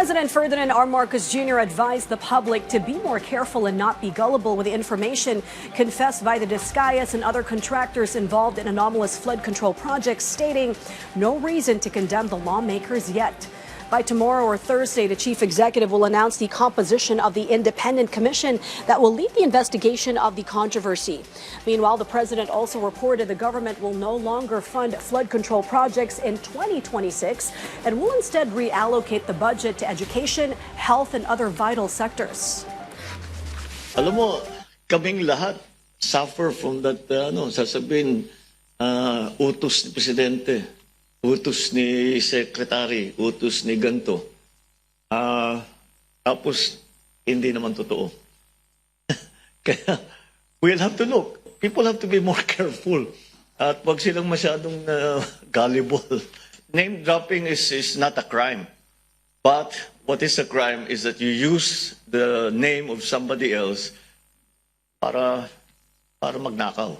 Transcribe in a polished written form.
President Ferdinand R. Marcos Jr. advised the public to be more careful and not be gullible with the information confessed by the Discayas and other contractors involved in anomalous flood control projects, stating no reason to condemn the lawmakers yet. By tomorrow or Thursday, the chief executive will announce the composition of the independent commission that will lead the investigation of the controversy. Meanwhile, the president also reported the government will no longer fund flood control projects in 2026 and will instead reallocate the budget to education, health, and other vital sectors. Alam mo, kaming lahat suffer from that, sasabihin, utos ni Presidente. Utos ni Secretary, utos ni ganto. Tapos, hindi naman totoo. Kaya, we'll have to look. People have to be more careful. At wag silang masyadong gullible. Name dropping is not a crime. But what is a crime is that you use the name of somebody else para magnakaw.